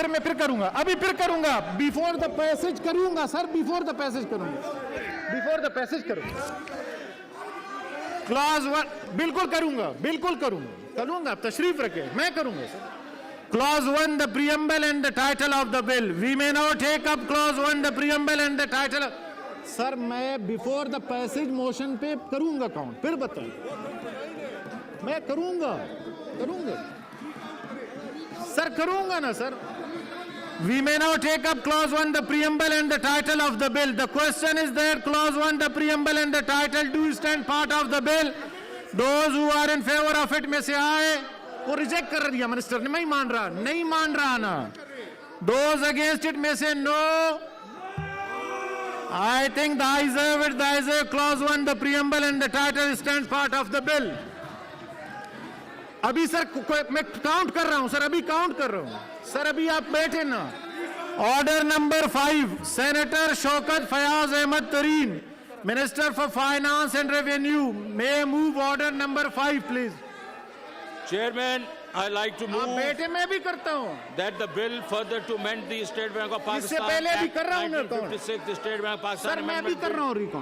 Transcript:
मैं फिर करूंगा, अभी फिर करूंगा, बिफोर द पैसेज करूंगा सर, बिफोर द पैसेज करूंगा, बिफोर द पैसेज करूंगा। क्लॉज 1 बिल्कुल करूंगा, बिल्कुल करूंगा, तशरीफ रखे, मैं करूंगा sir. Clause 1, the preamble and the title of the bill. We may now take up clause 1, the preamble and the title. Sir मैं बिफोर द पैसेज मोशन पे करूंगा काउंट, फिर बताओ। मैं करूंगा सर, करूंगा ना sir. We may now take up clause 1, the preamble and the title of the bill. The question is that clause 1, the preamble and the title do stand part of the bill. Those who are in favor of it में से आए, वो reject कर दिया minister ने, नहीं मान रहा ना। Those against it में से no. I think the ayes have it, the ayes have clause 1, the preamble and the title stands part of the bill. अभी सर मैं काउंट कर रहा हूं सर, अभी काउंट कर रहा हूं सर, अभी आप बैठे ना। Order number 5, senator Shaukat Fayaz Ahmed Tareen, minister for finance and revenue, may move order number 5 please. Chairman, I like to move बेटे मैं भी करता हूँ that the bill further to amend the State Bank of Pakistan इससे पहले भी Act कर रहा हूँ मैं 1956, the State Bank of Pakistan sir, मैं भी कर रहा हूँ रिकॉर्ड।